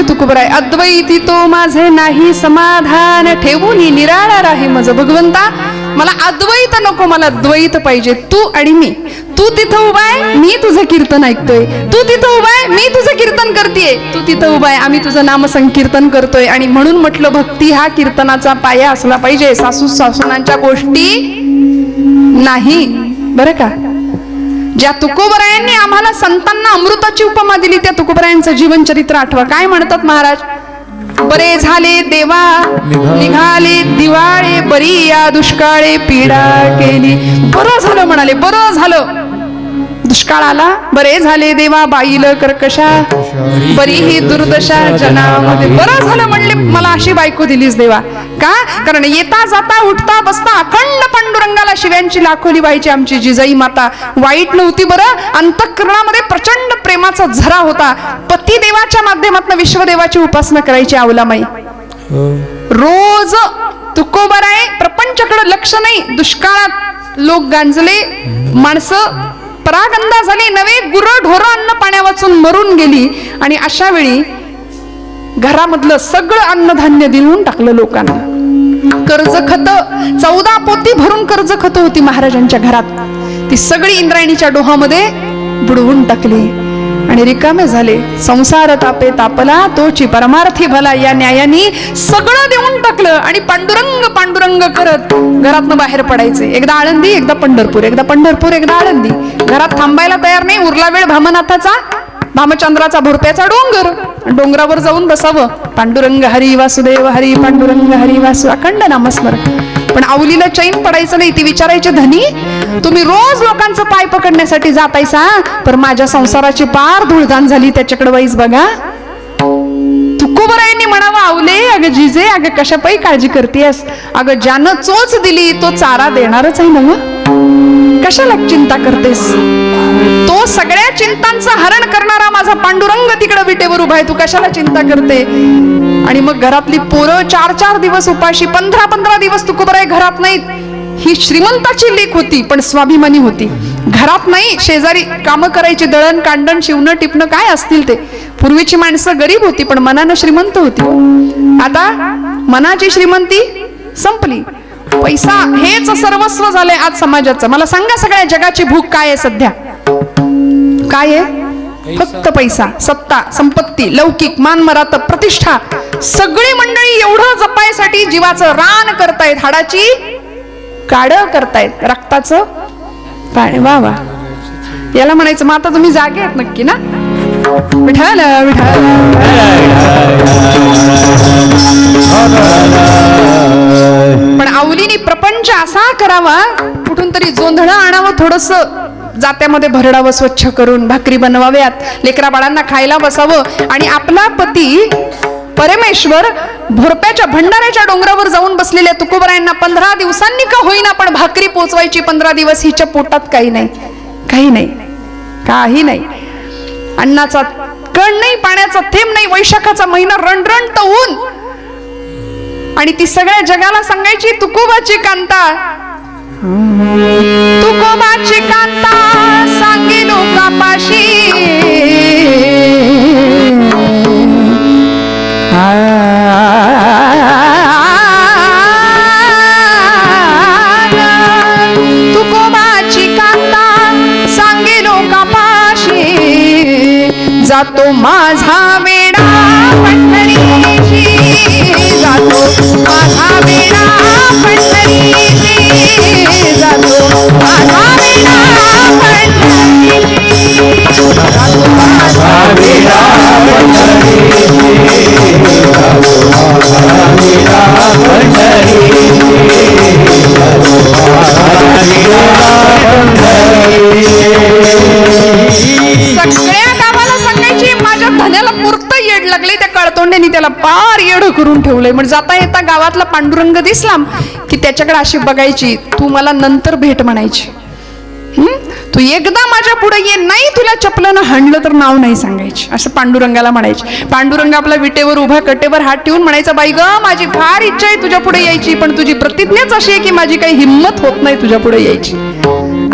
म्हणले तुकोबराय, अद्वैती तो माझे नाही समाधान, ठेवून निराळा राही मज भगवंता. मला अद्वैत नको, मला द्वैत पाहिजे. तू आणि मी. तू तिथं उभा आहे, मी तुझं कीर्तन ऐकतोय. तू तिथं उभा आहे, मी तुझं कीर्तन करतेय. तू तिथं उभा आहे, आम्ही तुझं नाम संकीर्तन करतोय. आणि म्हणून म्हटलं भक्ती हा कीर्तनाचा पाया असला पाहिजे. सासू सासूनांच्या गोष्टी नाही, बरं का. ज्या तुकोबरायांनी आम्हाला संतांना अमृताची उपमा दिली, त्या तुकोबरायांचं जीवन चरित्र आठवा. काय म्हणतात महाराज? बरे झाले देवा निघाले दिवाळे, बरी या दुष्काळे पीडा केली. बरं झालं म्हणाले, बरं झालं दुष्काळ आला. बरे झाले देवा बाईल कर्कशा, बरी ही दुर्दशा जनामध्ये. बरं झालं म्हणले, मला अशी बायको दिलीस देवा. का? कारण येता जाता उठता बसता अखंड पांडुरंगाला शिव्यांची लाखोली व्हायची आमची जिजाई माता. वाईट नव्हती बरं, अंतःकरणामध्ये प्रचंड प्रेमाचा झरा होता. पती देवाच्या माध्यमातून विश्वदेवाची उपासना करायची अवलामाई. रोज तुकोबराय प्रपंचाकडे लक्ष नाही. दुष्काळात लोक गांजले, माणसं परागंदा झाली, नवे गुरं ढोरं अन्न पाण्या वाचून मरून गेली. आणि अशा वेळी घरामधलं सगळं अन्नधान्य देऊन टाकलं लोकांना. कर्ज खत 14 पोती भरून कर्ज खत होती महाराजांच्या घरात. ती सगळी इंद्रायणीच्या डोहामध्ये बुडवून टाकली आणि रिकामे झाले. संसार तापे तापला तोची परमार्थी भला, या न्यायाने सगळं देऊन टाकलं. आणि पांडुरंग पांडुरंग करत घरातनं बाहेर पडायचे. एकदा आळंदी, एकदा पंढरपूर, एकदा पंढरपूर, एकदा आळंदी. घरात थांबायला तयार नाही. उरला वेळ भामनाथाचा, भामचंद्राचा भोरप्याचा डोंगर. डोंगरावर जाऊन बसावं. पांडुरंग हरी वासुदेव हरी, पांडुरंग हरी वासु, अखंड नामस्मरण. पण आवलीला चैन पडायचं नाही. ती विचारायची, धनी तुम्ही रोज लोकांचं पाय पकडण्यासाठी जातायसा, पर माझ्या संसाराची पार धुळधाण झाली, त्याच्याकडे वाईस बघा. तुकोबरायांनी म्हणावं, आवले अगं जिजे, अगं कशापायी काळजी करतेस? अगं ज्यानं चोच दिली तो चारा देणारच आहे ना मग, कशाला चिंता करतेस? तो सगळ्या चिंतांचं हरण करणारा माझा पांडुरंग तिकडे विटेवर उभा आहे, तू कशाला चिंता करते? आणि मग घरातली पोरं 4-4 दिवस उपाशी, 15-15 दिवस तुकोबराय घरात नाहीत. ही श्रीमंताची लेक होती, पण स्वाभिमानी होती. घरात नाही, शेजारी कामं करायची, दळण कांडण शिवणं टिपणं काय असतील ते. पूर्वीची माणसं गरीब होती पण मनानं श्रीमंत होती. आता मनाची श्रीमंती संपली. पैसा हेच सर्वस्व झालंय आज समाजाचं. मला सांगा, सगळ्या जगाची भूक काय आहे सध्या? काय आहे? फक्त पैसा, सत्ता, संपत्ती, लौकिक, मानमरात, प्रतिष्ठा. सगळी मंडळी एवढं जपायसाठी जीवाचं रान करतायत, हाडाची काढ करतायत, रक्ताचं पाणी. वा वा, याला म्हणायचं मग आता तुम्ही जागे आहेत नक्की ना? विठाल विठाल. पण आवलीने प्रपंच असा करावा, कुठून तरी जोंधळं आणावं, थोडस जात्यामध्ये भरडावं, स्वच्छ करून भाकरी बनवाव्यात, लेकरा बाळांना खायला बसावं. आणि आपला पती परमेश्वर भोरप्याच्या भंडाऱ्याच्या डोंगरावर जाऊन बसलेल्या तुकोबरायांना 15 दिवसांनी का होईना पण भाकरी पोचवायची. 15 दिवस हिच्या पोटात काही नाही, काही नाही, काही नाही. अन्नाचा कण नाही, पाण्याचा थेंब नाही. वैशाखाचा महिना रणरणत ऊन. आणि ती सगळ्या जगाला सांगायची, तुकोबाची कांता, तुकोबाची कांता सांगे लोकापाशी. तुकोबाची कांता सांगे लोकापाशी, जातो माझा वेडा पंढरीची, जातो माझा वेडा पंढरीची, जातो माझा वेडा पंढरीची, जातो माझा वेडा पंढरीची, जातो माझा वेडा पंढरीची, जातो माझा सगळ्या गावाला सांगायची, माझ्या धन्याला पुरतं येड लागले. त्या कळतोंड्यानी त्याला पार येड करून ठेवलंय. म्हणजे जाता येता गावातला पांडुरंग दिसला की त्याच्याकडे अशी बघायची, तू मला नंतर भेट म्हणायची. तू एकदा माझ्या पुढे ये, नाही तुला चपलानं हाणलं तर नाव नाही सांगायची, असं पांडुरंगाला म्हणायची. पांडुरंग आपला विटेवर उभा, कटेवर हात ठेवून म्हणायचा, बाई ग माझी फार इच्छा आहे तुझ्या पुढे यायची, पण तुझी प्रतिज्ञाच अशी आहे की माझी काही हिंमत होत नाही तुझ्या पुढे यायची.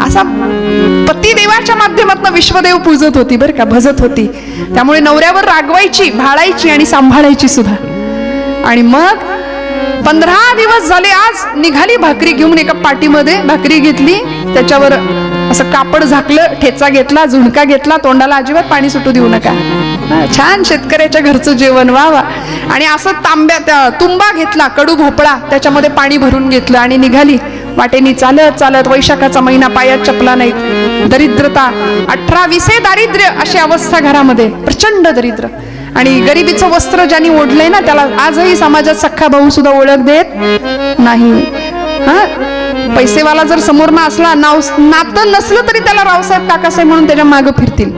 असं तिचा पती देवाच्या माध्यमातून विश्वदेव पूजत होती बरं का, भजत होती. त्यामुळे नवऱ्यावर रागवायची, भाळायची आणि सांभाळायची सुद्धा. आणि मग 15 दिवस झाले, आज निघाली भाकरी घेऊन. एका पाटीमध्ये भाकरी घेतली, त्याच्यावर असं कापड झाकलं, ठेचा घेतला, झुणका घेतला, तोंडाला अजिबात पाणी सुटू देऊ नका. छान शेतकऱ्याच्या घरचं जेवण, वा वा. आणि असं तांब्यात तुंबा घेतला, कडू भोपळा, त्याच्यामध्ये पाणी भरून घेतलं आणि निघाली वाटेनी चालत चालत. वैशाखाचा महिना, पायात चपला नाहीत, दरिद्रता, 18-20 दारिद्र्य अशी अवस्था घरामध्ये, प्रचंड दरिद्र. आणि गरिबीचं वस्त्र ज्यांनी ओढलंय ना, त्याला आजही समाजात सख्खा भाऊ सुद्धा ओळख देत नाही. हा, पैसेवाला जर समोर ना असला, नातं नसलं तरी त्याला रावसाहेब काकासाहेब म्हणून त्याच्या मागं फिरतील.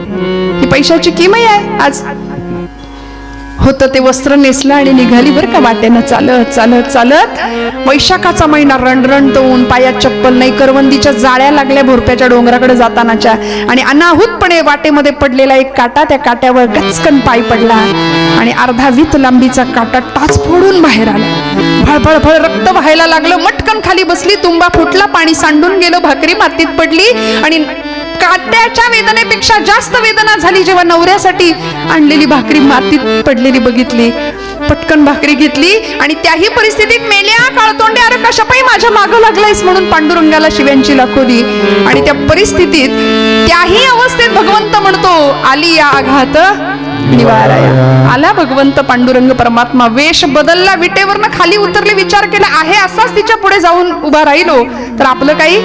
ही पैशाची किमत आहे. आज होतं ते वस्त्र नेसलं आणि निघाली बरं का वाटेनं चालत चालत चालत. वैशाखाचा महिना, रणरणत ऊन, पायात चप्पल नाही, करवंदीच्या जाळ्या लागल्या भोरप्याच्या डोंगराकडे जातानाच्या. आणि अनाहूतपणे वाटेमध्ये पडलेला एक काटा, त्या काट्यावर गचकन पाय पडला आणि अर्धा वीत लांबीचा काटा टाच फोडून बाहेर आला. फळफळ रक्त व्हायला लागलं. मटकन खाली बसली, तुंबा फुटला, पाणी सांडून गेलं, भाकरी मातीत पडली. आणि काट्याच्या वेदनेपेक्षा जास्त वेदना झाली जेव्हा नवऱ्यासाठी आणलेली भाकरी मातीत पडलेली बघितली. पटकन भाकरी घेतली आणि त्याही परिस्थितीत, मेल्या काळतोंड्या, अरे कशापायी माझ्या मागं लागलायस म्हणून पांडुरंगाला शिव्यांची लाखोली. आणि त्या परिस्थितीत, त्याही अवस्थेत भगवंत म्हणतो, आली या आघात निवाराया. आला भगवंत पांडुरंग परमात्मा. वेश बदलला, विटेवरनं खाली उतरले, विचार केला आहे असाच तिच्या पुढे जाऊन उभा राहिलो तर आपलं काही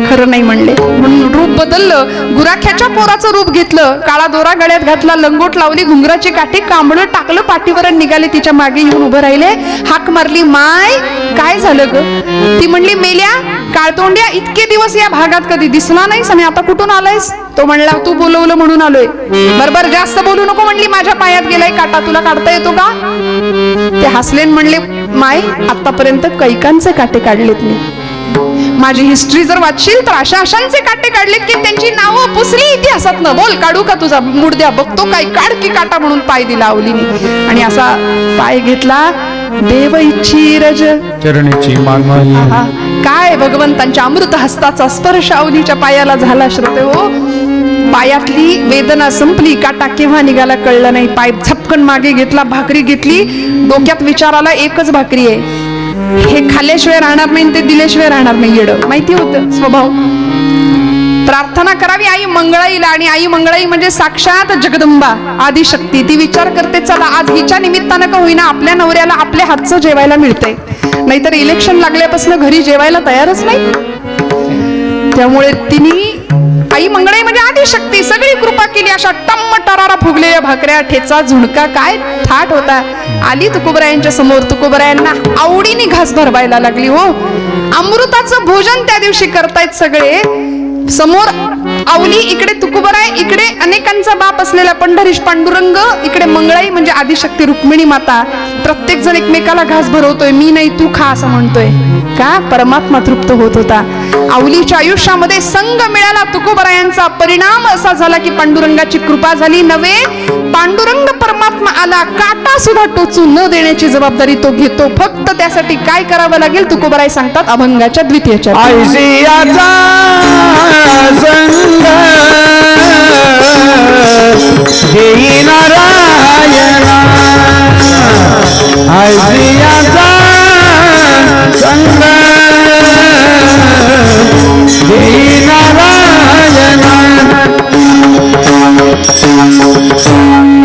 खरं नाही म्हणले. म्हणून रूप बदललं, गुराख्याच्या पोराचं रूप घेतलं, काळा दोरा गळ्यात घातला, लंगोट लावली, घुंगराची काठी, कांबळं टाकलं पाठीवर, निघाले तिच्या मागे येऊन उभं राहिले. हाक मारली, माय काय झालं ग? ती म्हणली, मेल्या काळतोंड्या, इतके दिवस या भागात कधी दिसला नाहीस आणि आता कुठून आलायस? तो म्हणला, तू बोलवलं म्हणून आलोय. बरोबर, जास्त बोलू नको म्हणली, माझ्या पायात गेलाय काटा, तुला काढता येतो का? ते हसलेन म्हणले, माय आतापर्यंत कैकांचे काटे काढलेत मी. माझी हिस्ट्री जर वाचशील तर अशा अशांचे काटे काढलेत की त्यांची नावं पुसली इतिहासात. न बोल, काढू का तुझा मुडद्या? बघतो काय, काढ की काटा म्हणून पाय दिला आवलीने. आणि असा पाय घेतला, देव इच्छी रज चरणीची मागणी. काय भगवंतांच्या अमृत हस्ताचा स्पर्श आवलीच्या पायाला झाला. श्रोते हो, पायातली वेदना संपली, काटा केव्हा निघाला कळलं नाही. पाय झपकन मागे घेतला, भाकरी घेतली, डोक्यात विचार आला, एकच भाकरी आहे, हे खाल्ल्याशिवाय राहणार नाही, ते दिल्याशिवाय राहणार नाही. येडं माहिती होतं स्वभाव. प्रार्थना करावी आई मंगळाईला. आणि आई मंगळाई म्हणजे साक्षात जगदंबा आदिशक्ती. ती विचार करते, चला आज हिच्या निमित्तानं का होईना आपल्या नवऱ्याला आपल्या हातचं जेवायला मिळतंय. नाहीतर इलेक्शन लागल्यापासून घरी जेवायला तयारच नाही. त्यामुळे तिने, आई मंगळाई म्हणजे आदिशक्ती, सगळी कृपा केली. अशा टम्म टरारा फुगलेल्या भाकऱ्या, ठेचा, झुणका, काय थाट होता. आली तुकोबरायांच्या समोर. तुकोबरायांना आवडीने घास भरवायला लागली. हो, अमृताचं भोजन त्या दिवशी करतायत सगळे. समोर आवली, इकडे तुकोबराय, इकडे अनेकांचा बाप असलेला पंढरीश पांडुरंग, इकडे मंगळाई म्हणजे आदिशक्ती रुक्मिणी माता. प्रत्येक जण एकमेकाला घास भरवतोय, मी नाही तू खा असं म्हणतोय. का? परमात्मा तृप्त होत होता. आवलीच्या आयुष्यामध्ये संग मिळाला तुकोबरायांचा. परिणाम असा झाला की पांडुरंगाची कृपा झाली. नवे पांडुरंग परमात्मा आला, काटा सुद्धा टोचू न देण्याची जबाबदारी तो घेतो. फक्त त्यासाठी काय करावं लागेल? तुकोबराय सांगतात अभंगाच्या द्वितीयच्या, ऐसियाचा संग देई नारायणा, ऐसियाचा संग देई नारायणा.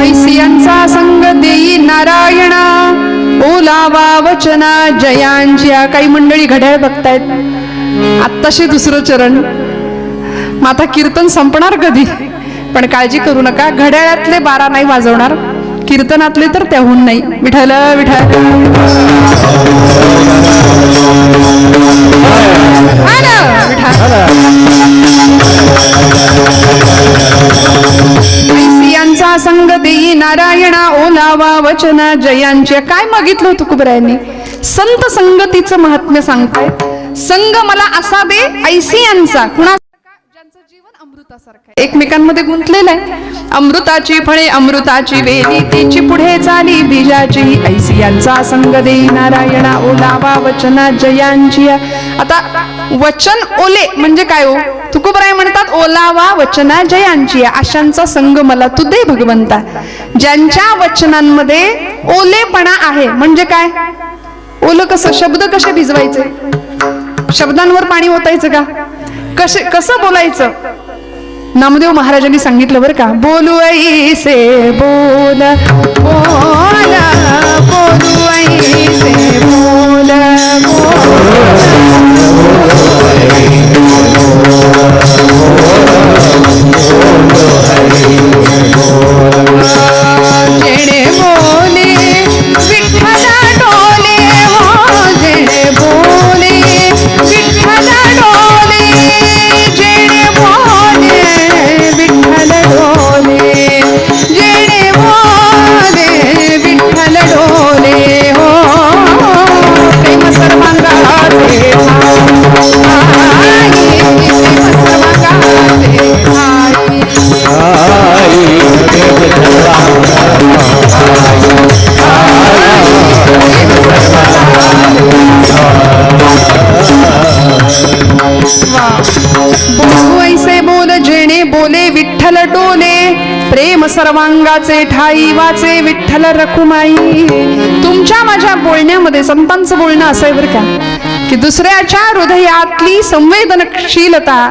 ऐसियांचा संग देई नारायणा, ओलावा वचना जयांच्या. काही मंडळी घड्याळ बघतायत, आत्ताशे दुसरं चरण. मग आता कीर्तन संपणार कधी? पण काळजी करू नका, घड्याळातले 12 नाही वाजवणार, कीर्तनातले तर त्याहून नाही. विठ्ठल विठ्ठल. ऐसियांचा संग देई नारायणा, ओलावा वचना जयांच्या. काय मागितलं तुकोबरायांनी? संत संगतीचं महात्म्य सांगतायत. संग मला असा दे ऐसियांचा, कुणासारखा? ज्यांचं जीवन अमृतासारखं आहे, एकमेकांमध्ये गुंतलेलं आहे. अमृताची फळे अमृताची वेली, तिची पुढे चाली बीजाची. ऐसियांचा संग देई नारायणा, ओलावा वचना जयांची. आता वचन ओले म्हणजे काय हो? तुकोबराय म्हणतात ओलावा वचना जयांची, आशांचा संग मला तू दे भगवंता. ज्यांच्या वचनांमध्ये ओलेपणा आहे म्हणजे काय? ओलं कसं? शब्द कसे भिजवायचे? शब्दांवर पाणी ओतायचं का? कसं बोलायचं? नामदेव महाराजांनी सांगितलं बरं का, बोलू ऐसे बोल बोल बोलू ऐसे बोल जेणे बोले विठ्ठल डोले हो, जेणे बोले विठ्ठल डोले, जेणे बोले विठ्ठल डोले, जेणे बोले विठ्ठल डोले हो, प्रेम सर्वांगाचे ठाई, प्रेम सर्वांगाचे ठाई. बोलू ऐसे बोल जेणे बोले विठ्ठल डोले, प्रेम सर्वांगाचे ठाई वाचे विठ्ठल रखुमाई. तुमच्या माझ्या बोलण्यामध्ये संतांचं बोलणं असं आहे बरं का, की दुसऱ्याच्या हृदयातली संवेदनशीलता,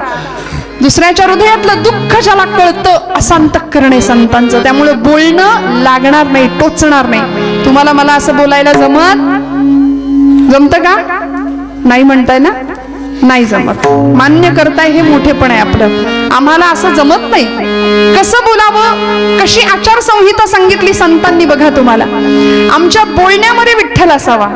दुसऱ्याच्या हृदयातलं दुःख ज्याला कळतं असं अंतःकरण आहे संतांचं. त्यामुळे बोलणं लागणार नाही, टोचणार नाही. तुम्हाला मला असं बोलायला जमतं का? नाही म्हणताय ना? नाही जमत. मान्य करताय हे मोठेपण आहे आपलं. आम्हाला असं जमत नाही. कसं बोलावं, कशी आचारसंहिता सांगितली संतांनी बघा तुम्हाला. आमच्या बोलण्यामध्ये विठ्ठल असावा,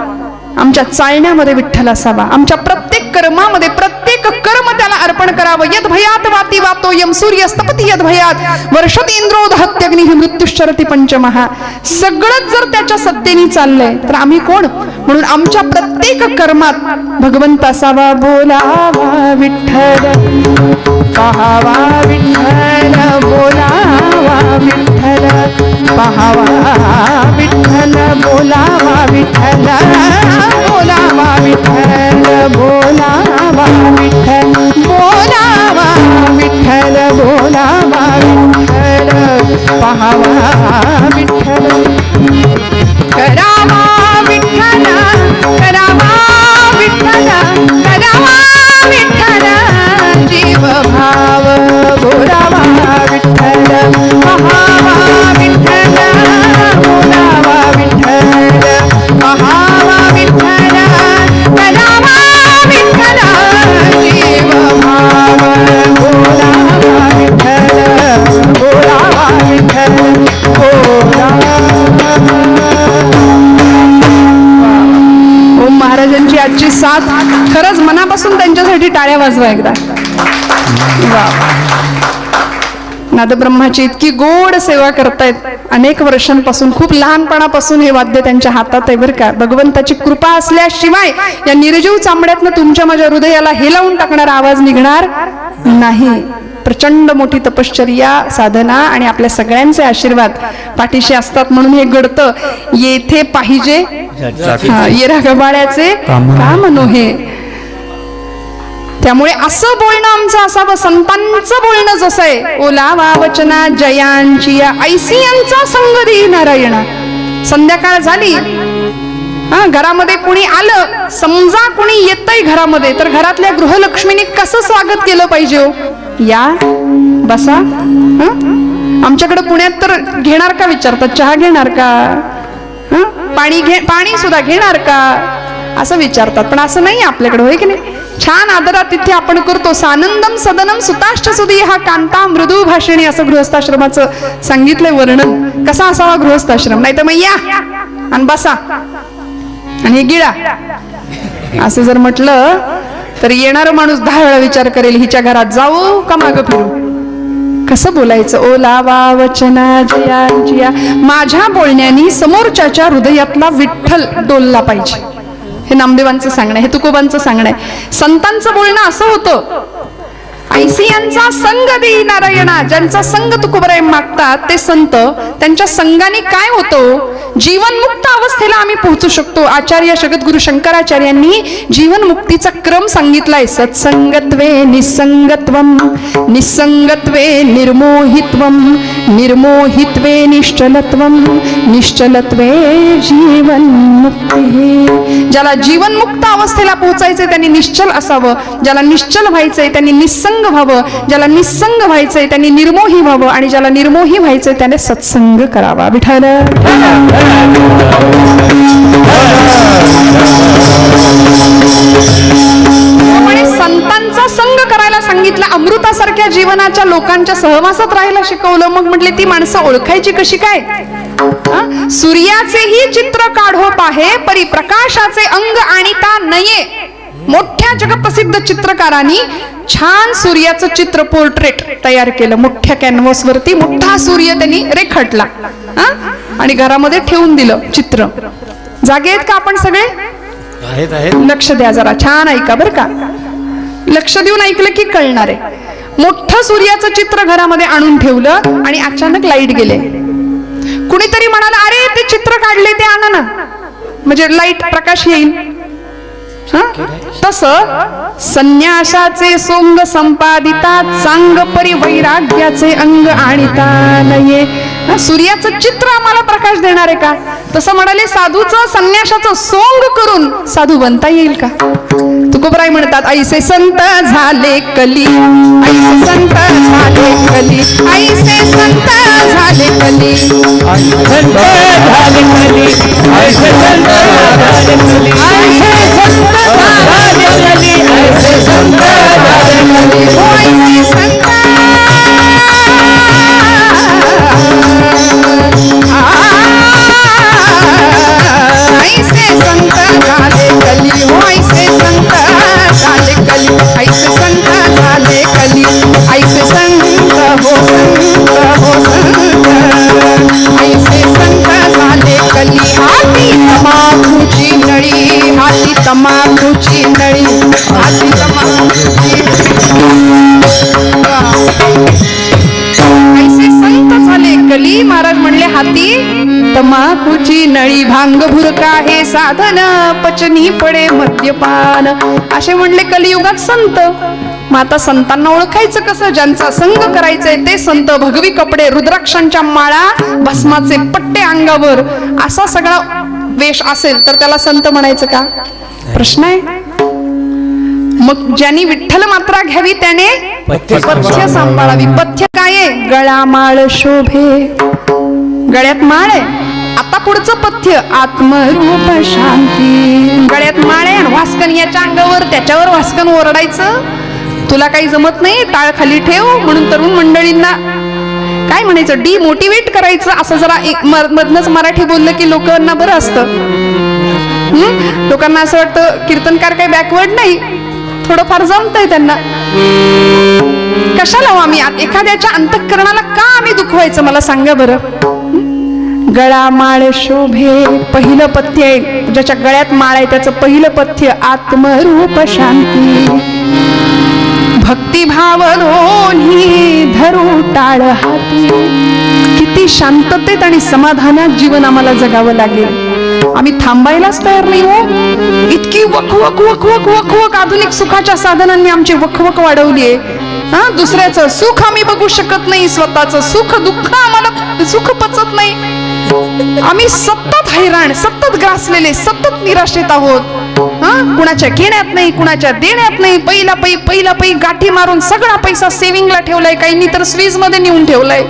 आमच्या चालण्यामध्ये विठ्ठल असावा, आमच्या प्रत्येक कर्मामध्ये प्रत्येक कर्म त्याला अर्पण करावं. यद भयात वाती वातो यम सूर्यस्तपती यद भयात वर्षत इंद्रो दहत्यग्नी मृत्युश्चरती पंचमहा. सगळंच जर त्याच्या सत्तेने चाललंय तर आम्ही कोण? म्हणून आमच्या प्रत्येक कर्मात भगवंत असावा. बोलावा विठ्ठल पाहावा विठ्ठल, बोलावा विठ्ठल पाहावा विठ्ठल, बोलावा विठ्ठल, बोलावा विठ्ठल, बोलावा विठ्ठल, बोलावा विठ्ठल, बोलावा विठ्ठल पाहावा विठ्ठल. करावा विठ्ठल, करावा विठ्ठल, करावा विठ्ठल, जीव भाव बोलावा विठ्ठल पाहावा विठ्ठल, बोलावा विठ्ठल पाहावा विठ्ठल, करावा विठ्ठल, जीव भाव बोलावा विठ्ठल, बोलावा विठ्ठल, बोलावा. ओम महाराजांची आजची साथ खरंच मनापासून त्यांच्यासाठी टाळ्या वाजवा एकदा. नादब्रह्माची इतकी गोड सेवा करतायत अनेक वर्षांपासून. खूप लहानपणापासून हे वाद्य त्यांच्या हातात आहे बरं का. भगवंताची कृपा असल्याशिवाय या निर्जीव चांबड्यातनं तुमच्या माझ्या हृदयाला हेलावून टाकणारा आवाज निघणार नाही. प्रचंड मोठी तपश्चर्या, साधना आणि आपल्या सगळ्यांचे आशीर्वाद पाठीशी असतात म्हणून हे घडतं. येथे पाहिजे येरा गबाळ्याचे काम नोहे. त्यामुळे असं बोलणं आमचं असावं. संतांचं बोलणं जसं आहे, ओलावा वचना जयांची ऐसियांचा संग देई नारायणा. संध्याकाळ झाली, घरामध्ये कुणी आलं, समजा कुणी येतंय घरामध्ये, तर घरातल्या गृहलक्ष्मीने कसं स्वागत केलं पाहिजे हो? या बसा. आमच्याकडे पुण्यात तर घेणार का विचारतात, चहा घेणार का, पाणी सुद्धा घेणार का असं विचारतात. पण असं नाही आपल्याकडे, होय की नाही? छान आदरातिथ्य आपण करतो. सानंदम सदनम सुताश्च सुदी हा कांता मृदू भाषिणी असं गृहस्थाश्रमाचं सांगितलंय वर्णन. कसा असावा गृहस्थाश्रम? नाही तर मग या आणि बसा आणि हे गिळा असं जर म्हटलं तर येणारा माणूस 10 वेळा विचार करेल, हिच्या घरात जाऊ का मागं फिरू. कसं बोलायचं? ओलावा वचना जयांची. माझ्या बोलण्यानी समोरच्याच्या हृदयातला विठ्ठल डोलला पाहिजे. हे नामदेवांचं सांगणं आहे, हे तुकोबांचं सांगणं आहे. संतांचं बोलणं असं होतं, ऐसी यांचा संग देई नारायणा. ज्यांचा संग तुकोबराय मागतात ते संत, त्यांच्या संगाने काय होतं, जीवनमुक्त अवस्थेला आम्ही पोहोचू शकतो. आचार्य जगद्गुरु शंकराचार्यांनी जीवनमुक्तीचा क्रम सांगितलाय. सत्संगत्वे निसंगत्वम, निसंगत्वे निर्मोहित्वम, निर्मोहित्वे निश्चलत्वम, निश्चलत्वे जीवनमुक्ती. ज्याला जीवनमुक्त अवस्थेला पोहोचायचंय त्यांनी निश्चल असावं, ज्याला निश्चल व्हायचंय त्यांनी निसंग व्हावं, ज्याला निसंग व्हायचंय त्यांनी निर्मोही व्हावं, आणि ज्याला निर्मोही व्हायचंय त्याने सत्संग करावा. विठ्ठल त्यामुळे संतांचा संग करायला सांगितलं. अमृतासारख्या जीवनाच्या लोकांच्या सहवासात राहायला शिकवलं. मग म्हटले ती माणसं ओळखायची कशी काय. सूर्याचेही चित्र काढो पाहे, परी प्रकाशाचे अंग आणिता नये. मोठ्या जगप्रसिद्ध चित्रकारांनी छान सूर्याचं चित्र पोर्ट्रेट तयार केलं. मोठ्या कॅनव्हास वरती मोठा सूर्य त्यांनी रेखाटला आणि घरामध्ये ठेवून दिलं चित्र. जागे आहेत का आपण सगळे? लक्ष द्या जरा, छान ऐका बर का. लक्ष देऊन ऐकलं की कळणार आहे. मोठं सूर्याचं चित्र घरामध्ये आणून ठेवलं आणि अचानक लाईट गेले. कुणीतरी म्हणाला, अरे ते चित्र काढले ते आणा ना, म्हणजे लाईट प्रकाश येईल. तस संन्यासाचे सोंग संपादिता, चांग परिवैराग्याचे अंग आणिता नये. सूर्याचं चित्र आम्हाला प्रकाश देणार आहे का? तसं म्हणाले साधूचं संन्यासाचं सोंग करून साधू बनता येईल का? तुकोबराय म्हणतात, ऐसे संत झाले कली, ऐसे संत झाले कली, ऐसे संत झाले कली, ऐसे संत झाले कली, ऐसे संत झाले कली, ऐसे संत झाले कली, ऐसे संत झाले कली, ऐसे संत ऐसे संत झाले कली, हो ऐसे संत झाले कली, ऐसे संत झाले कली, ऐसे संत हो संत हो संत, ऐसे संत झाले कली. हाती तमाखूची नळी, हाती तमाखूची नळी, हाती तमाखूची ऐसे संत झाले कली. महाराज म्हणले हाती तमाखूची नळी, भांग भुरका हे साधन, पचनी पडे मद्यपान. असे म्हणले कलियुगात संत. मग आता संतांना ओळखायचं कसं? ज्यांचा संग करायचंय ते संत. भगवी कपडे, रुद्राक्षांच्या माळा, भस्माचे पट्टे अंगावर, असा सगळा वेश असेल तर त्याला संत म्हणायचं का? प्रश्न आहे. मग ज्यांनी विठ्ठल मात्रा घ्यावी त्याने पथ्य सांभाळावी. पथ्य काय आहे? गळा माळ शोभे, गळ्यात माळ आहे. आता पुढचं पथ्य आत्मरूप शांती. गळ्यात माळ आहे आणि वास्कन याच्या अंगावर, त्याच्यावर वास्कन ओरडायचं. तुला काही जमत नाही, टाळ खाली ठेव म्हणून तरुण मंडळींना काय म्हणायचं, डिमोटिवेट करायचं. असं जरा मधनच मराठी बोललं की लोकांना बरं असतं. लोकांना असं वाटतं कीर्तनकार काही बॅकवर्ड नाही, थोडंफार जमतंय त्यांना. कशाला हो आम्ही एखाद्याच्या अंतःकरणाला का आम्ही दुखवायचं, मला सांगा बरं. गळा माळ शोभे, पहिलं पथ्य आहे. ज्याच्या गळ्यात माळ आहे त्याचं पहिलं पथ्य आत्मरूप शांती. भक्तिभाव दोन्ही धरू टाळ हाती. किती शांततेत आणि समाधानात जीवन आम्हाला जगावं लागेल. आम्ही थांबायलाच तयार नाही हो. इतकी वकवक वकवक वकवक आधुनिक सुखाच्या साधनांनी आमची वकवक वाढवली आहे. दुसऱ्याचं सुख आम्ही बघू शकत नाही, स्वतःचं सुख दुःख आम्हाला सुख पचत नाही. आम्ही सतत हैराण, सतत ग्रासलेले, सतत निराशेत आहोत. कुणाच्या घेण्यात नाही, कुणाच्या देण्यात नाही. पहिला पै गाठी मारून सगळा पैसा सेव्हिंगला ठेवलाय, काहींनी तर स्वीज मध्ये नेऊन ठेवलाय.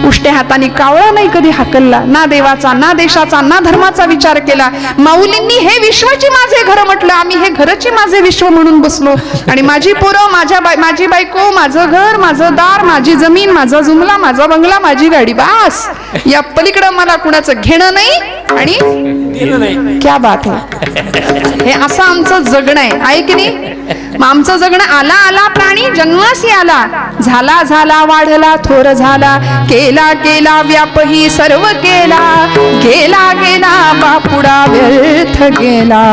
उष्ट्या हाताने कावळा नाही कधी हाकलला, ना देवाचा ना देशाचा ना धर्माचा विचार केला. माऊलींनी हे विश्वाची माझे घर म्हटलं, आम्ही हे घरची माझे विश्व म्हणून बसलो. आणि माझी पोरं, माझी बायको, माझं घर, माझं दार, माझी जमीन, माझा जुमला, माझा बंगला, माझी गाडी, बास. या पलीकडं मला कुणाचं घेणं नाही आणि क्या बात आहे. हे असं आमचं जगणं आहे की नाही? मग आमचं जगणं आला आला प्राणी जन्मासी आला, झाला झाला वाढला थोर झाला, केला केला व्यापही सर्व केला, गेला गेला बापुडा व्यर्थ गेला.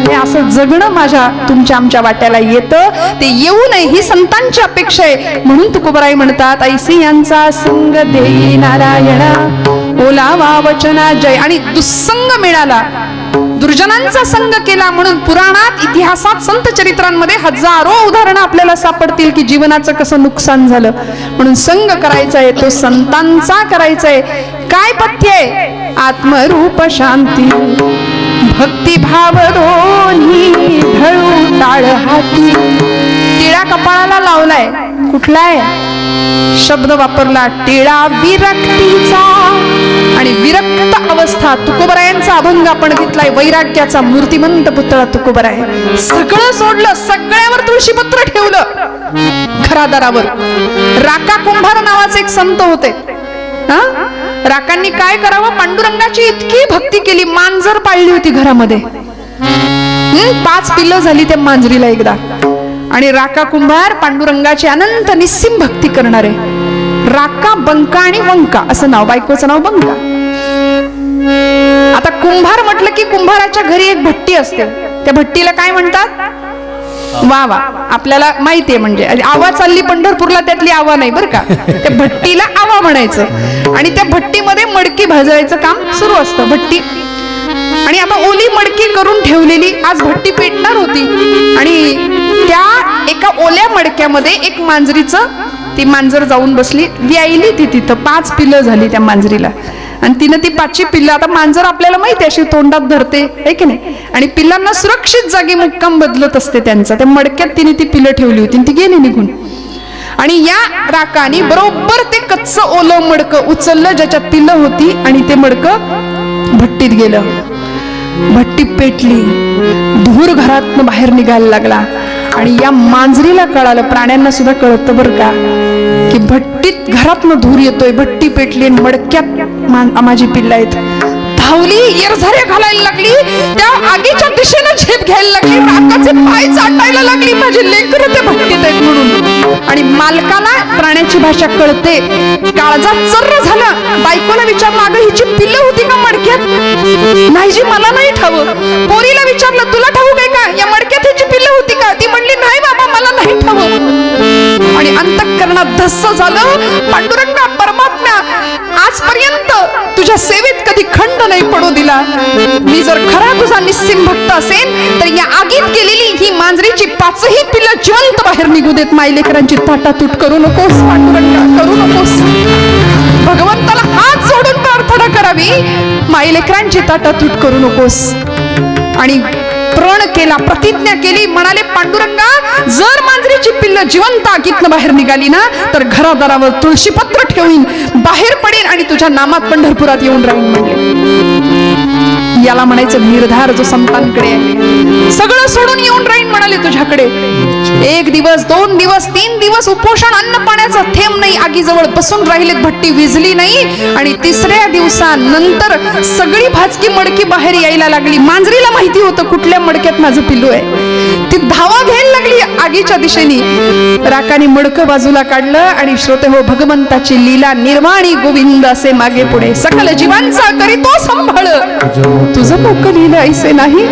हे असं जगणं माझ्या तुमच्या आमच्या वाट्याला येतं, ते येऊ नये ही संतांची अपेक्षा आहे. म्हणून तुकोबराई म्हणतात, ऐसी यांचा संग देई नारायणा ओलावा वचना जय. आणि दुस्संग मिळाला, दुर्जनांचा संग केला म्हणून पुराणात इतिहासात संत चरित्रांमध्ये हजारो उदाहरणं आपल्याला सापडतील की जीवनाचं कसं नुकसान झालं. म्हणून संग करायचा आहे तो संतांचा करायचा आहे. काय पथ्य आहे? आत्मरूप शांती भक्तिभाव दोन्ही धळू टाळ हाती. टिळा कपाळाला लावलाय, कुठला आहे शब्द वापरला? टिळा विरक्तीचा. आणि विरक्त अवस्था, तुकोबरायांचा अभंग आपण घेतलाय, वैराग्याचा मूर्तिमंत पुतळा तुकोबराय. सगळं सोडलं, सगळ्यावर तुळशीपत्र ठेवलं घरादारावर. राका कुंभार नावाचे एक संत होते. राकांनी काय करावं? पांडुरंगाची इतकी भक्ती केली, मांजर पाळली होती घरामध्ये. 5 पिल्लं झाली त्या मांजरीला एकदा. आणि राका कुंभार पांडुरंगाची अनंत निस्सीम भक्ती करणारे. राका, बंका आणि वंका असं नाव, बायकोचं नाव बंका. आता कुंभार म्हटलं की कुंभाराच्या घरी एक भट्टी असते. त्या भट्टीला काय म्हणतात? वा वा, आपल्याला माहितीये. म्हणजे आवा चालली पंढरपूरला, त्यातली आवा नाही बरं का. त्या भट्टीला आवा म्हणायचं. आणि त्या भट्टीमध्ये मडकी भाजायचं काम सुरू असतं. भट्टी आणि आता ओली मडकी करून ठेवलेली, आज भट्टी पेटणार होती. आणि त्या एका ओल्या मडक्यामध्ये एक मांजरीचं, ती मांजर जाऊन बसली, व्यायली ती तिथं. 5 पिल्लं झाली त्या मांजरीला. आणि तिनं ती 5ची पिल्लं, आता मांजर आपल्याला माहिती अशी तोंडात धरते आहे की नाही, आणि पिल्लांना सुरक्षित जागी मुक्काम बदलत असते त्यांचा. त्या मडक्यात तिने ती पिल्लं ठेवली होती, ती गेली निघून. आणि या राकानी बरोबर ते कच्चं ओलं मडकं उचललं ज्याच्यात पिल्लं होती, आणि ते मडकं भट्टीत गेलं. भट्टी पेटली, धूर घरातनं बाहेर निघायला लागला. आणि या मांजरीला कळालं, प्राण्यांना सुद्धा कळतं बरं का, की भट्टीत घरातनं धूर येतोय, भट्टी पेटली, मडक्यात माझी पिल्लं आहेत. धावली, येरझाऱ्या घालायला लागली, त्या आगीच्या दिशेनं झेप घ्यायला लागली. राकाचे पाय चाटायला लागली, माझे लेकरं त्या भट्टीत आहेत म्हणून. आणि मालकाला प्राण्याची भाषा कळते, काळजात चर्र झालं. बायकोला विचारलं, अगं हिची पिल्लं होती का मडक्यात? नाही जी, मला नाही ठाऊक. पोरीला विचारलं, तुला ठाऊक आहे का या मडक्यात हिची पिल्लं होती का? ती म्हणली, नाही बाबा, मला नाही ठाऊक. आणि अंतःकरणात धस्स झालं. पांडुरंगा परमात्म्या, आजपर्यंत तुझ्या सेवेत कधी खंड नाही पडू दिला. मी जर खरा तुझा निस्सीम भक्त असेल तर या आगीत गेलेली ही मांजरीची 5ही पिल्लं जिवंत बाहेर निघू देत. मायलेकरांची ताटातूट करू नकोस पांडुरंगा, करू नकोस. भगवंताला हात जोडून प्रार्थना करावी, मायलेकरांची ताटातूट करू नकोस. आणि प्रण केला, प्रतिज्ञा केली, म्हणाले, पांडुरंगा, जर मांजरीची पिल्लं जिवंत आगीतनं बाहेर निघाली ना तर घरादारावर तुळशीपत्र ठेवीन, बाहेर पडेन आणि तुझ्या नामात पंढरपुरात येऊन राहीन म्हणले. याला म्हणायचं निर्धार जो संतांकडे आहे. सगळं सोडून येऊन राहीन म्हणाले तुझ्याकडे. 1 दिवस, 2 दिवस, 3 दिवस उपोषण, अन्न पाण्याचा थेंब नाही, आगीजवळ बसून राहिलेत, भट्टी विझली नाही. आणि 3ऱ्या दिवसानंतर सगळी भाजकी मडकी बाहेर यायला लागली. मांजरीला माहिती होतं कुठल्या मडक्यात माझं पिल्लू आहे. ती धावा घ्यायला लागली आगीच्या दिशेने. राकाने मडकं बाजूला काढलं आणि श्रोते हो, भगवंताची लीला निर्वाणी गोविंद असे मागे पुढे सकल जीवांचा करीतो संभाळ, तुझं मोकं लिहिलं ऐसे नाही.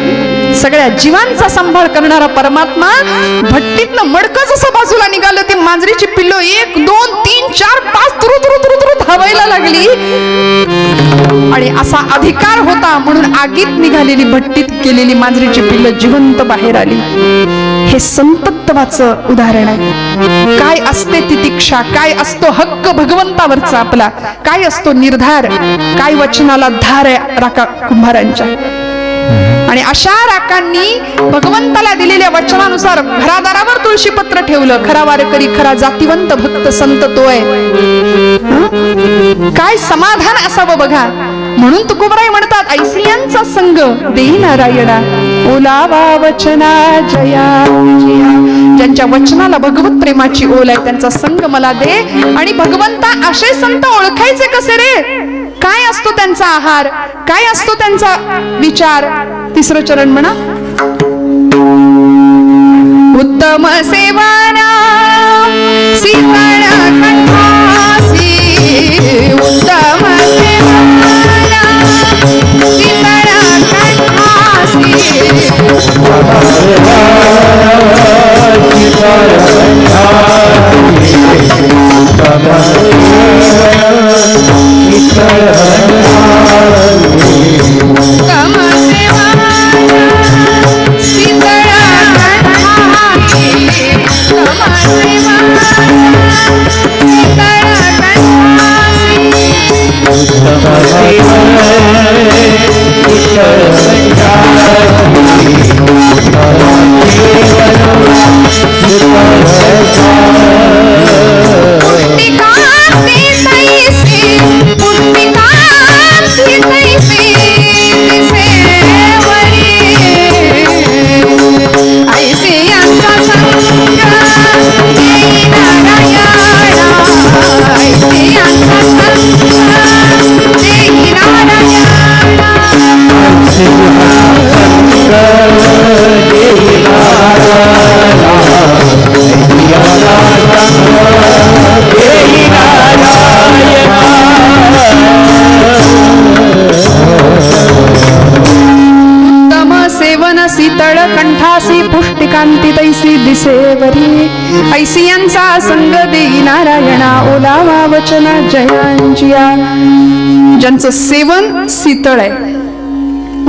सगळ्या जीवांचा सांभाळ करणारा परमात्मा भट्टीतनं मडकं जसं बाजूला निघालं, ती मांजरीची पिल्लो 1, 2, 3, 4, 5 तुरु धावायला लागली. आणि असा अधिकार होता म्हणून आगीत निघालेली, भट्टीत गेलेली मांजरीची पिल्लं जिवंत बाहेर आली. हे संतत्वाचं उदाहरण आहे. काय असते तितिक्षा, काय असतो हक्क भगवंतावरचा आपला, काय असतो निर्धार, काय वचनाला धार आहे राका कुंभारांच्या. आणि अशा राकांनी भगवंताला दिलेल्या वचनानुसार घरादारावर तुळशीपत्र ठेवलं. खरा वारकरी, खरा जातिवंत भक्त संत तो आहे. काय समाधान असावं बघा. म्हणून तुकोबराय म्हणतात, ऐसियांचा संग देई नारायणा ओलावा वचना जया. ज्यांच्या वचनाला भगवत प्रेमाची ओल आहे त्यांचा संग मला दे. आणि भगवंता असे संत ओळखायचे कसे रे? काय असतो त्यांचा आहार, काय असतो त्यांचा विचार? 3रं चरण म्हणा, उत्तम सेवाना सीवण कंठासी. उत्तम सेवाना सीवण कंठासी. शीतळ कंठासी पुष्टिकांती तैसी दिसेवरी ऐसी यांचा संग देई नारायणा ओलावा वचना जयांजिया. ज्यांचं सेवन शीतळ आहे,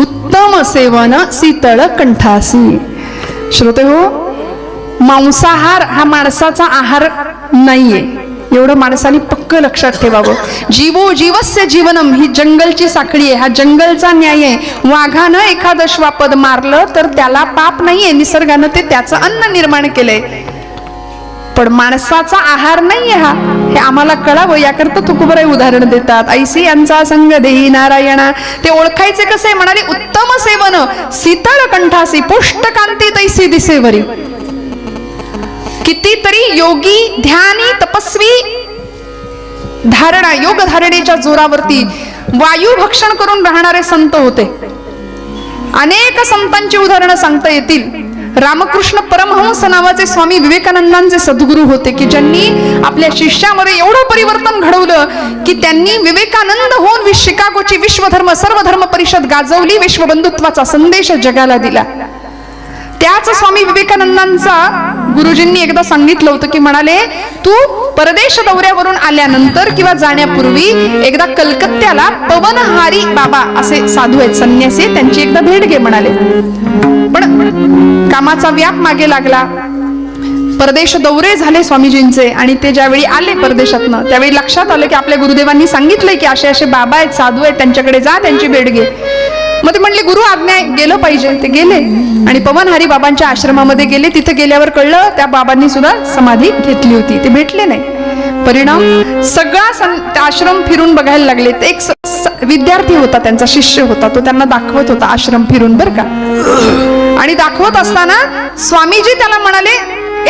उत्तम सेवन शीतळ कंठासी. श्रोते हो, मांसाहार हा माणसाचा आहार नाहीये, एवढं माणसाने पक्क लक्षात ठेवावं. जीवो जीवस्य जीवनम ही जंगलची साखळी आहे, हा जंगलचा न्याय आहे. वाघानं एखादं श्वापद मारलं तर त्याला पाप नाहीये, निसर्गानं ते त्याचं अन्न निर्माण केलंय. पण माणसाचा आहार नाहीये हा, हे आम्हाला कळावं याकरता तुकोबराय उदाहरण देतात. ऐसी यांचा संग देई नारायणा. ते ओळखायचे कसे म्हणाले, उत्तम सेवन शीतळ कंठासी पुष्टकांती तैसी दिसेवरी. कितीतरी योगी ध्यानी तपस्वी धारणा योग धारणेच्या जोरावरती वायू भक्षण करून राहणारे संत होते. अनेक संतांची उदाहरणं सांगता येतील. रामकृष्ण परमहंस नावाचे स्वामी विवेकानंदांचे सद्गुरू होते की ज्यांनी आपल्या शिष्यामध्ये एवढं परिवर्तन घडवलं की त्यांनी विवेकानंद होऊन शिकागोची विश्वधर्म सर्वधर्म परिषद गाजवली, विश्वबंधुत्वाचा संदेश जगाला दिला. त्याच स्वामी विवेकानंदांचा गुरुजींनी एकदा सांगितलं होतं की म्हणाले, तू परदेश दौऱ्यावरून आल्यानंतर किंवा जाण्यापूर्वी एकदा कलकत्त्याला पवनहारी बाबा असे साधू आहेत, संन्यासी, त्यांची एकदा भेट घे म्हणाले. पण कामाचा व्याप मागे लागला, परदेश दौरे झाले स्वामीजींचे आणि ते ज्यावेळी आले परदेशातनं त्यावेळी लक्षात आलं की आपल्या गुरुदेवांनी सांगितलंय की असे असे बाबा आहेत, साधू आहेत, त्यांच्याकडे जा, त्यांची भेट घे. मग ते म्हणले गुरु आज्ञा गेलं पाहिजे. ते गेले आणि पवनहारी बाबांच्या आश्रमामध्ये गेले. तिथे गेल्यावर कळलं त्या बाबांनी सुद्धा समाधी घेतली होती, ते भेटले नाही. परिणाम सगळा आश्रम फिरून बघायला लागले. एक विद्यार्थी होता, त्यांचा शिष्य होता, तो त्यांना दाखवत होता आश्रम फिरून बर का. आणि दाखवत असताना स्वामीजी त्याला म्हणाले,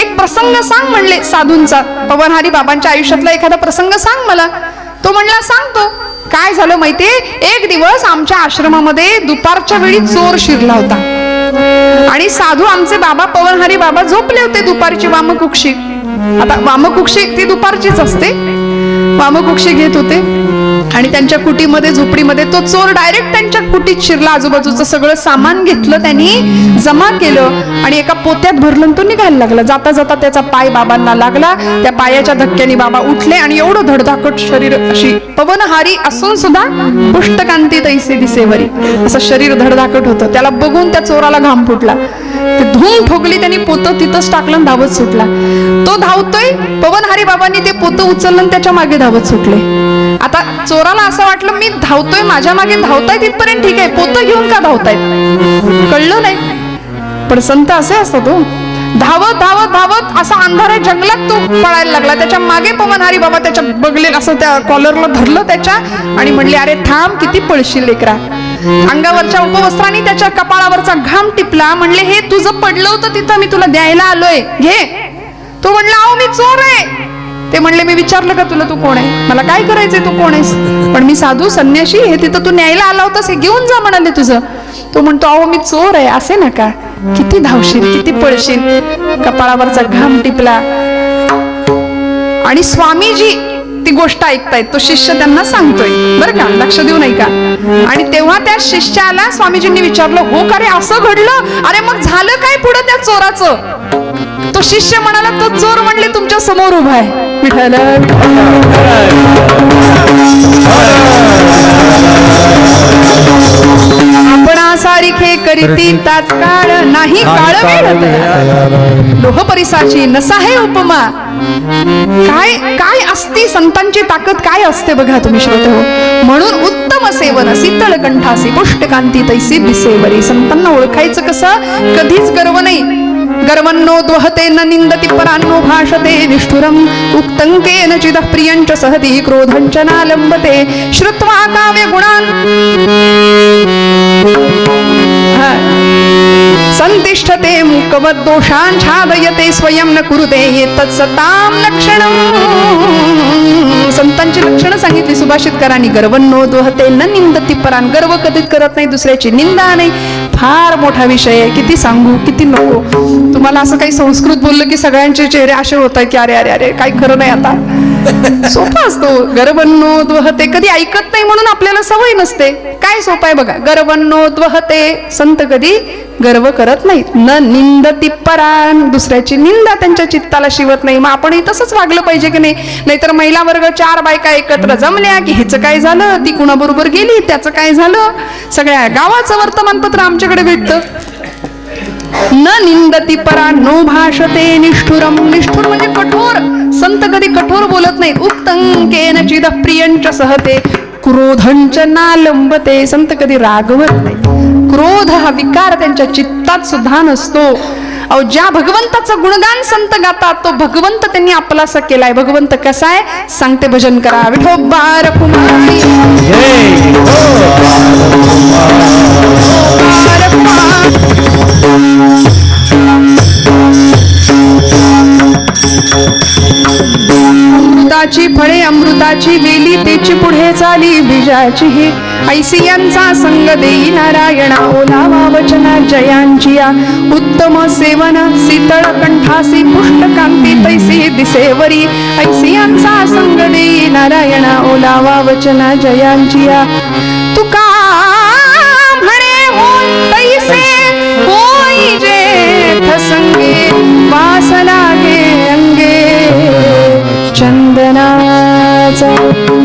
एक प्रसंग सांग म्हणले साधूंचा, पवनहारी बाबांच्या आयुष्यातला एखादा प्रसंग सांग मला. तो म्हणला सांगतो. काय झालं माहितीये, एक दिवस आमच्या आश्रमामध्ये दुपारच्या वेळी चोर शिरला होता आणि साधू आमचे बाबा पवनहारी बाबा झोपले होते दुपारची वामकुक्षी. आता वामकुक्षी ती दुपारचीच असते, वामकुक्षी घेत होते आणि त्यांच्या कुटीमध्ये झोपडीमध्ये तो चोर डायरेक्ट त्यांच्या कुटीत शिरला. आजूबाजूचं सगळं सामान घेतलं त्यांनी, जमा केलं आणि एका पोत्यात भरलं, तो निघायला लागला. जाता जाता त्याचा पाय बाबांना लागला. त्या पायाच्या धक्क्याने बाबा उठले आणि एवढं धडधाकट शरीर, अशी पवनहारी असून सुद्धा पुष्टकांती तैसे दिसेवरी असं शरीर धडधाकट होतं. त्याला बघून त्या चोराला घाम फुटला. ते धूम ठोकली, त्यांनी पोतं तिथंच टाकलं, धावत सुटला. तो धावतोय, पवनहारी बाबांनी ते पोतं उचललं आणि त्याच्या मागे धावत सुटले. आता चोराला असं वाटलं, मी धावतोय, माझ्या मागे धावतायत इथपर्यंत ठीक आहे, पोतं घेऊन का धावतायत कळलं नाही. पण संत असे असतात हो, धावत धावत धावत असा अंधाऱ्या जंगलात तो पळायला लागला. त्याच्या मागे पवनहारी बाबा त्याच्या बगलेला असं त्या कॉलरला धरलं त्याच्या आणि म्हणले, अरे थांब, किती पळशील लेकरा. अंगावरच्या उपवस्त्राने त्याच्या कपाळावरचा घाम टिपला. म्हणले, हे तुझं पडलं होतं तिथं, मी तुला द्यायला आलोय, घे. तो म्हणला, अहो मी चोर आहे. ते म्हणले, मी विचारलं का तुला तू कोण आहे, मला काय करायचंय, तू कोण आहेस. पण मी साधू संन्याशी, हे तिथं तू न्यायला आला होतास, हे घेऊन जा म्हणाले तुझं. तो म्हणतो, अहो मी चोर आहे, असे नका, किती धावशील, किती पळशील. कपाळावरचा घाम टिपला आणि स्वामीजी ती गोष्ट ऐकतायत. तो शिष्य त्यांना सांगतोय बरं का, लक्ष देऊ नाही का. आणि तेव्हा त्या शिष्याला स्वामीजींनी विचारलं, हो का रे, असं घडलं, अरे मग झालं काय पुढं त्या चोराचं. तो शिष्य म्हणाला, तो चोर म्हणले तुमच्या समोर उभा आहे. विठ्ठल आपण सारिखे करीती तात्काळ नाही काळ वेळ लोह परिसाची नसाहे उपमा. काय काय असती संतांची ताकद काय असते बघा तुम्ही श्रोते हो. म्हणून उत्तम सेवन शीतळ कंठासी पुष्टकांती तैसी दिसेवरी. संतांना ओळखायचं कसं? कधीच गर्व नाही. गर्वन्नो द्वहते न निंदति परान्नो भाषते निष्ठुरम उक्तंकेन चिदः प्रियंच सहति क्रोधंच नालंबते श्रुत्वा काव्य गुणान् संतिष्ठते मूकवद दोषान् छादयते स्वयं न कुरुते तत्सतां लक्षणं. संतांची लक्षणं सांगितली सुभाषितकारांनी. गर्वन्नो द्वहते न निंदति परान्. गर्व कधीच करत नाही, दुसऱ्याची निंदा नाही. फार मोठा विषय आहे, किती सांगू किती नको. तुम्हाला असं काही संस्कृत बोललं की सगळ्यांचे चेहरे असे होत आहेत की अरे अरे अरे काही खरं नाही आता. सोपा असतो. गर्वन्नो द्वहते कधी ऐकत नाही म्हणून आपल्याला सवय नसते. काय सोपं आहे बघा. गर्वन्नो द्वहते. संत कधी गर्व करत नाहीत. न निंदति परान. दुसऱ्याची निंदा त्यांच्या चित्ताला शिवत नाही. मग आपणही तसंच वागलं पाहिजे की नाही. नाहीतर महिला वर्ग 4 बायका एकत्र जमल्या की हिचं काय झालं, ती कुणाबरोबर गेली, त्याचं काय झालं, सगळ्या गावाचं वर्तमानपत्र आमच्याकडे भेटतं. न निंदति परा नो भाषते निष्ठुरम. निष्ठुर म्हणजे कठोर. संत कधी कठोर बोलत नाहीत. उक्तंकेन चिदः प्रियंच सहते क्रोधंच नालंबते. संत कधी रागवत नाही. क्रोध हा विकार त्यांच्या चित्तात सुद्धा नसतो. अहो ज्या भगवंताचं गुणगान संत गातात तो भगवंत त्यांनी आपलासा केलाय. भगवंत कसा आहे सांगते, भजन करा. विठोबा रखुमाई अमृताची फळे अमृताची वेली तेची पुढे चाली बीजाची ही. ऐसी यांचा संग देई नारायणा ओलावा वचना जयांची या. उत्तम सेवन शीतळ कंठासी पुष्टकांती तैसी दिसेवरी. ऐसी यांचा संग देई नारायणा ओलावा वचना जयांची या. तुका म्हणे होय तैसे होई जेथ संगे वास लागे अंगे चंदनाचा.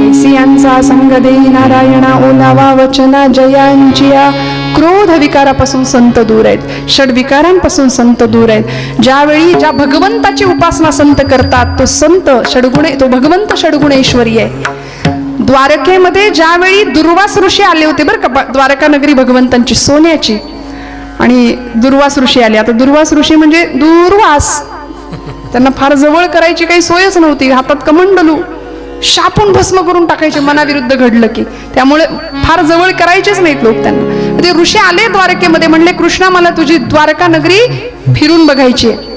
ऐसियांचा संग देई नारायणा ओलावा वचना जयांचिया. क्रोध विकारापासून संत दूर आहेत. षड विकारांपासून संत दूर आहेत. ज्यावेळी ज्या भगवंताची उपासना संत करतात तो संत षडगुणे, तो भगवंत षडगुणेश्वरी आहे. द्वारकेमध्ये ज्यावेळी दुर्वास ऋषी आले होते बरं का, द्वारका नगरी भगवंतांची सोन्याची, आणि दुर्वास ऋषी आले. आता दुर्वास ऋषी म्हणजे दूरवास, त्यांना फार जवळ करायची काही सोयच नव्हती. हातात कमंडलू शापून भस्म करून टाकायचे मनाविरुद्ध घडलं की. त्यामुळे फार जवळ करायचेच नाहीत लोक त्यांना. ते ऋषी आले द्वारकेमध्ये, म्हणले कृष्णा मला तुझी द्वारका नगरी फिरून बघायची आहे.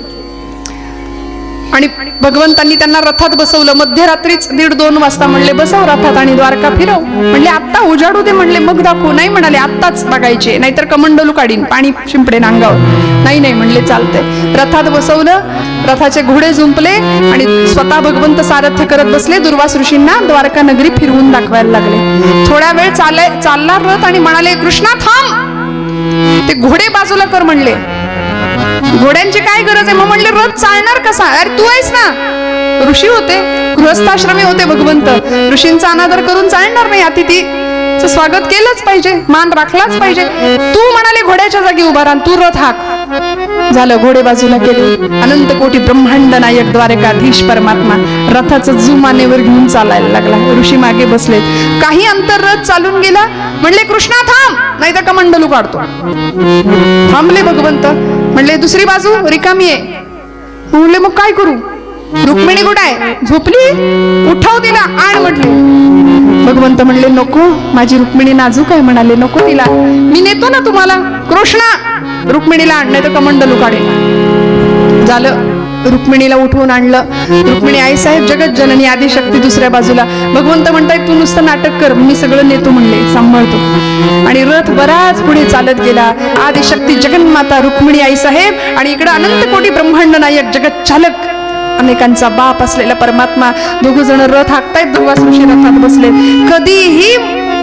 आणि भगवंतांनी त्यांना रथात बसवलं. मध्यरात्रीच 1:30-2 वाजता म्हणले बसव रथात आणि द्वारका फिरव. म्हणले आत्ता उजाडू दे. म्हणले मग दाखवू. नाही म्हणाले आत्ताच बघायचे, नाहीतर कमंडलू काढीन, पाणी शिंपडेन अंगावर. नाही नाही म्हणले चालतंय. रथात बसवलं. रथाचे घोडे झुंपले आणि स्वतः भगवंत सारथ्य करत बसले. दुर्वास ऋषींना द्वारका नगरी फिरवून दाखवायला लागले. थोड्या वेळ चालला रथ आणि म्हणाले कृष्णा थांब, ते घोडे बाजूला कर म्हणले. घोड्यांची काय गरज आहे? मग म्हणले रथ चालणार कसा? अरे तू आहेस ना. ऋषी होते, गृहस्थाश्रमी होते भगवंत. ऋषींचा अनादर करून चालणार नाही. अतिथीचं स्वागत केलंच पाहिजे, मान राखलाच पाहिजे. तू म्हणाले घोड्याच्या जागी उभा राहा, तू रथ हाक. झालं, घोडे बाजूला केले. अनंत कोटी ब्रह्मांड नायक द्वारकाधीश परमात्मा रथाचं जुमानेवर घेऊन चालायला लागला. ऋषी मागे बसले. काही अंतर रथ चालून गेला. म्हणले कृष्णा थांब, नाही तर कमंडलू काढतो. थांबले भगवंत. म्हणले दुसरी बाजू रिकामी आहे. म्हणले मग काय करू? रुक्मिणी कुठे आहे? झोपली. उठाव तिला, आण म्हटले. भगवंत म्हणले नको, माझी रुक्मिणी नाजूक आहे. म्हणाले नको तिला, मी नेतो ना तुम्हाला. कृष्णा रुक्मिणीला आण, नाही तर कमंडलू काढेल. झालं, रुक्मिणीला उठवून आणलं. रुक्मिणी आई साहेब जगत जननी आदिशक्ती दुसऱ्या बाजूला. भगवंत म्हणतायत तू नुसतं नाटक कर, मी सगळं नेतो म्हणले, सांभाळतो. आणि रथ बराच पुढे चालत गेला. आदिशक्ती जगन्माता रुक्मिणी आई साहेब आणि इकडे अनंत कोटी ब्रह्मांड नायक जगत चालक अनेकांचा बाप असलेला परमात्मा दोघ जण रथ हाकतायत. दुर्वास ऋषी रथात बसले. कधीही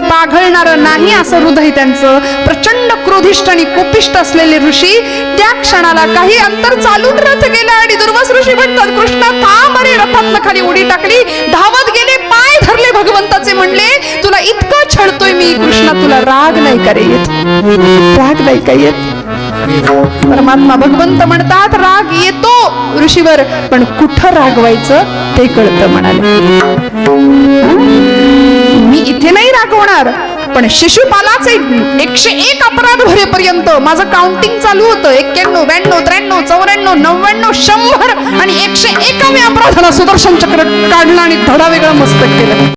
पाघळणार नाही असं हृदय त्यांचं. प्रचंड क्रोधिष्ठ आणि कोपिष्ट असलेले ऋषी त्या क्षणाला काही अंतर चालून रथ गेला आणि दुर्वास ऋषी म्हणतात, कृष्णा थांब रे. रथातनं खाली उडी टाकली, धावत गेले, पाय धरले भगवंताचे, म्हणले तुला इतकं छळतोय मी कृष्णा, तुला राग नाही का रे येत? राग नाही का येत? परमात्मा भगवंत म्हणतात राग येतो ऋषीवर, पण कुठं रागवायचं ते कळतं म्हणाले. मी इथे नाही रागवणार, पण शिशुपालाचे 101 अपराध भरेपर्यंत माझं काउंटिंग चालू होतं. 91, 92, 93, 94, 99, 100 आणि 101व्या अपराधाला सुदर्शन चक्र काढलं आणि धडा वेगळं मस्तक केलं.